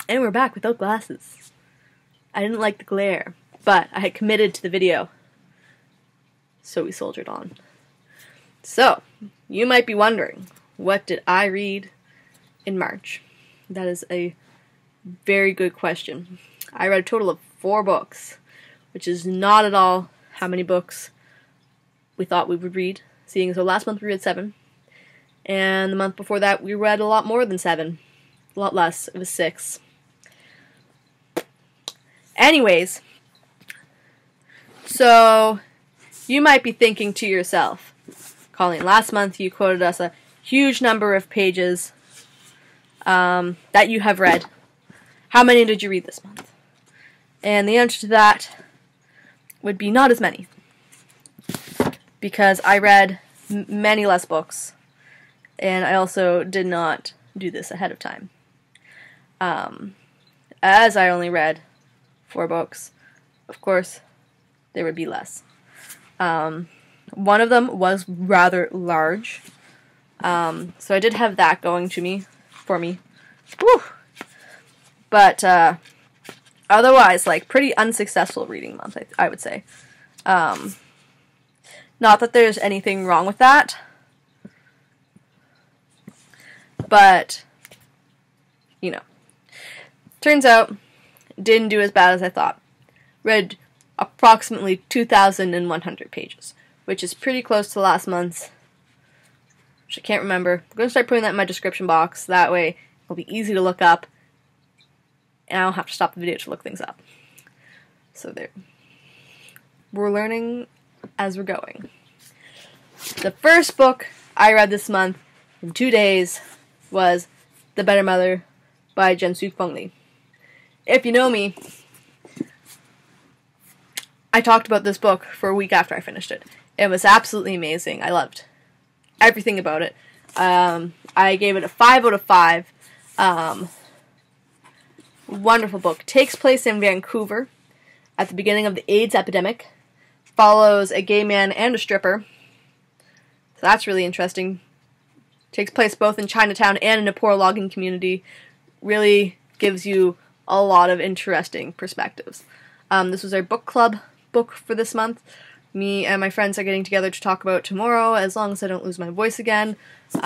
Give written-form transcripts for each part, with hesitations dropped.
And we're back without glasses. I didn't like the glare, but I had committed to the video, so we soldiered on. So, you might be wondering, what did I read in March? That is a very good question. I read a total of 4 books, which is not at all how many books we thought we would read, seeing as last month we read 7, and the month before that we read a lot more than 7. A lot less. It was 6. Anyways, so you might be thinking to yourself, Colleen, last month you quoted us a huge number of pages that you have read. How many did you read this month? And the answer to that would be not as many, because I read many less books, and I also did not do this ahead of time. As I only read 4 books, of course, there would be less. One of them was rather large, so I did have that going for me. Whew. But otherwise, like, pretty unsuccessful reading month, I would say. Not that there's anything wrong with that, but, you know. Turns out, didn't do as bad as I thought. Read approximately 2,100 pages, which is pretty close to last month's, which I can't remember. I'm going to start putting that in my description box. That way, it'll be easy to look up, and I don't have to stop the video to look things up. So there. We're learning as we're going. The first book I read this month in 2 days was The Better Mother by Sookfong. If you know me, I talked about this book for a week after I finished it. It was absolutely amazing. I loved everything about it. I gave it a 5 out of 5. Wonderful book. Takes place in Vancouver at the beginning of the AIDS epidemic. Follows a gay man and a stripper. So that's really interesting. Takes place both in Chinatown and in a poor logging community. Really gives you a lot of interesting perspectives. This was our book club book for this month. Me and my friends are getting together to talk about it tomorrow, as long as I don't lose my voice again. Though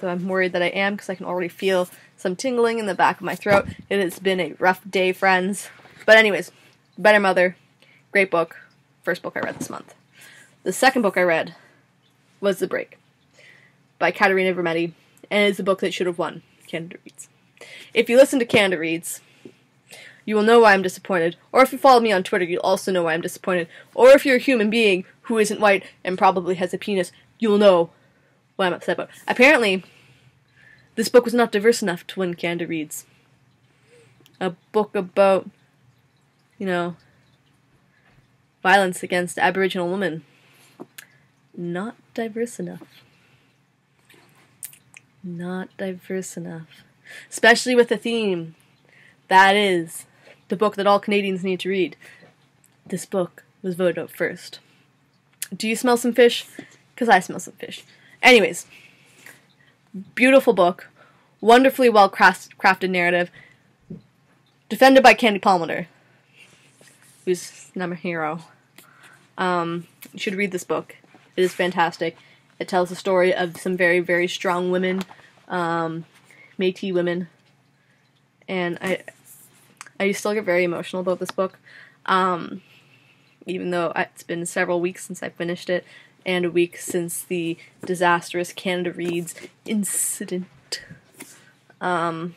I'm worried that I am, because I can already feel some tingling in the back of my throat. It has been a rough day, friends. But anyways, Better Mother, great book. First book I read this month. The second book I read was The Break by Katherena Vermette, and it's a book that should have won Canada Reads. If you listen to Canada Reads, you will know why I'm disappointed. Or if you follow me on Twitter, you'll also know why I'm disappointed. Or if you're a human being who isn't white and probably has a penis, you'll know what I'm upset about. Apparently, this book was not diverse enough to win Canada Reads. A book about, you know, violence against Aboriginal women. Not diverse enough. Not diverse enough. Especially with the theme. That is the book that all Canadians need to read. This book was voted out first. Do you smell some fish? Because I smell some fish. Anyways, beautiful book. Wonderfully well crafted narrative. Defended by Candy Palmater, who's my hero. You should read this book. It is fantastic. It tells the story of some very, very strong women, Métis women, and I still get very emotional about this book, even though it's been several weeks since I finished it, and a week since the disastrous Canada Reads incident. So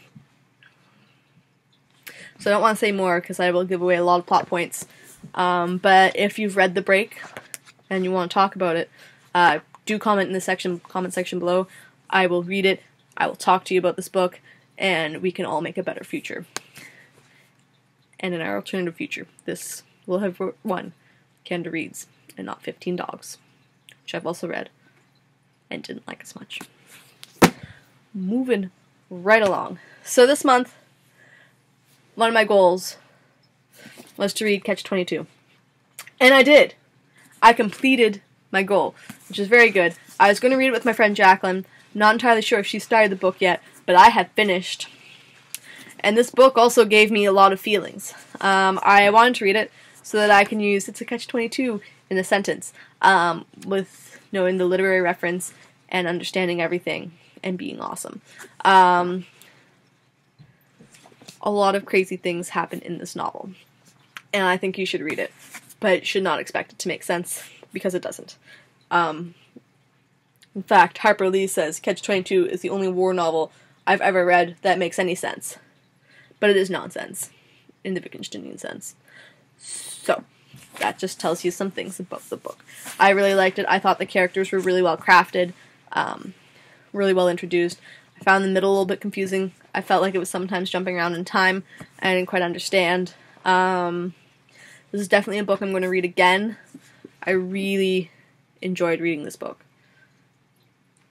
I don't want to say more because I will give away a lot of plot points. But if you've read The Break and you want to talk about it, do comment in the comment section below. I will read it. I will talk to you about this book, and we can all make a better future. And in our alternative future, this will have won Canada Reads and not 15 Dogs, which I've also read and didn't like as much. Moving right along. So this month, one of my goals was to read Catch-22. And I did. I completed my goal, which is very good. I was going to read it with my friend Jacqueline. Not entirely sure if she started the book yet, but I have finished. And this book also gave me a lot of feelings. I wanted to read it so that I can use it's a catch-22 in a sentence, with knowing the literary reference and understanding everything and being awesome. A lot of crazy things happen in this novel, and I think you should read it, but should not expect it to make sense, because it doesn't. In fact, Harper Lee says Catch-22 is the only war novel I've ever read that makes any sense. But it is nonsense, in the Wittgensteinian sense. So, that just tells you some things about the book. I really liked it. I thought the characters were really well crafted, really well introduced. I found the middle a little bit confusing. I felt like it was sometimes jumping around in time. I didn't quite understand. This is definitely a book I'm going to read again. I really enjoyed reading this book.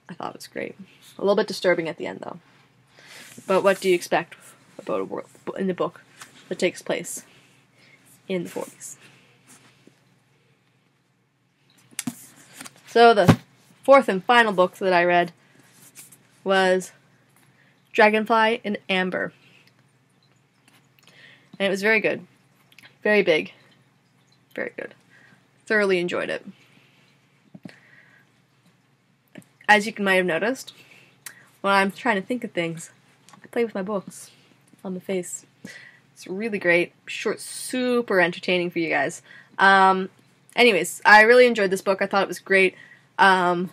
I thought it was great. A little bit disturbing at the end, though. But what do you expect about a world in the book that takes place in the 40s? So the fourth and final book that I read was Dragonfly Amber. And it was very good. Very big. Very good. Thoroughly enjoyed it. As you might have noticed, when I'm trying to think of things, I play with my books on the face. It's really great. Short, super entertaining for you guys. Anyways, I really enjoyed this book. I thought it was great. I'm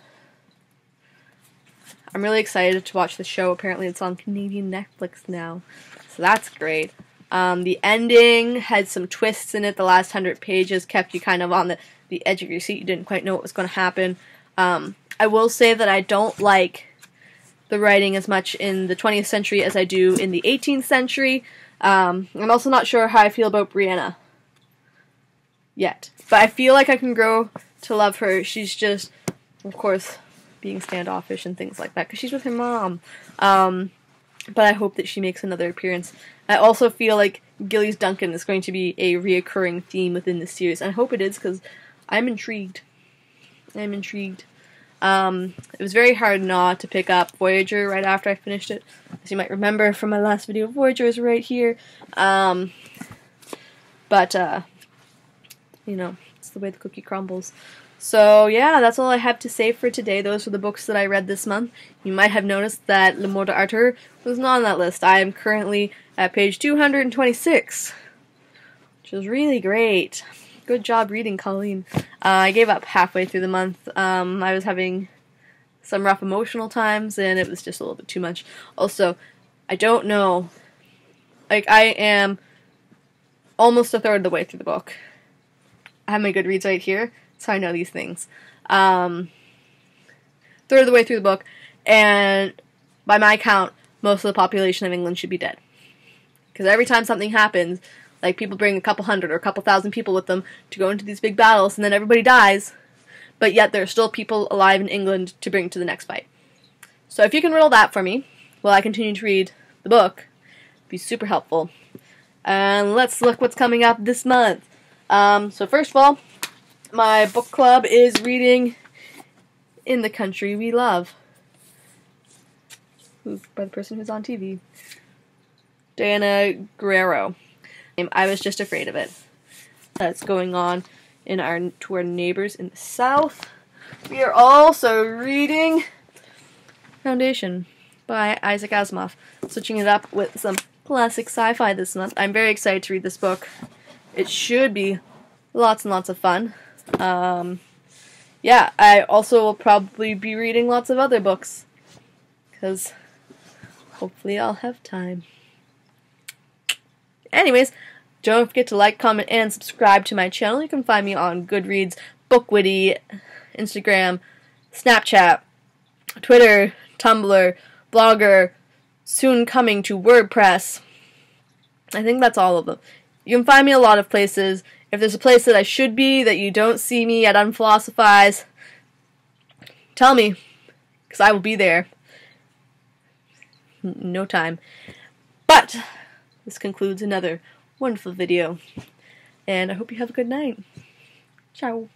really excited to watch the show. Apparently it's on Canadian Netflix now, so that's great. The ending had some twists in it. The last 100 pages kept you kind of on the edge of your seat. You didn't quite know what was going to happen. I will say that I don't like the writing as much in the 20th century as I do in the 18th century. I'm also not sure how I feel about Brianna yet. But I feel like I can grow to love her. She's just, of course, being standoffish and things like that, because she's with her mom. But I hope that she makes another appearance. I also feel like Gillies Duncan is going to be a reoccurring theme within this series. And I hope it is, because I'm intrigued. I'm intrigued. It was very hard not to pick up Voyager right after I finished it. As you might remember from my last video, Voyager is right here. You know, it's the way the cookie crumbles. So, yeah, that's all I have to say for today. Those were the books that I read this month. You might have noticed that Le Mot d'Arthur was not on that list. I am currently at page 226, which is really great. Good job reading, Colleen. I gave up halfway through the month. I was having some rough emotional times, and it was just a little bit too much. Also, I don't know. Like, I am almost a third of the way through the book. I have my Goodreads right here, so I know these things. Third of the way through the book, and by my count, most of the population of England should be dead. Because every time something happens, like people bring a couple hundred or a couple thousand people with them to go into these big battles, and then everybody dies, but yet there are still people alive in England to bring to the next fight. So if you can riddle that for me, while I continue to read the book, it'd be super helpful. And let's look what's coming up this month. So first of all, my book club is reading In the Country We Love, by the person who's on TV, Diana Guerrero. I was just afraid of it. That's going on in to our neighbors in the south. We are also reading Foundation by Isaac Asimov, switching it up with some classic sci-fi this month. I'm very excited to read this book. It should be lots and lots of fun. Yeah, I also will probably be reading lots of other books, because hopefully I'll have time. Anyways, don't forget to like, comment, and subscribe to my channel. You can find me on Goodreads, Bookwitty, Instagram, Snapchat, Twitter, Tumblr, Blogger, soon coming to WordPress. I think that's all of them. You can find me a lot of places. If there's a place that I should be that you don't see me at Unphilosophize, tell me, because I will be there. No time. But this concludes another wonderful video, and I hope you have a good night. Ciao.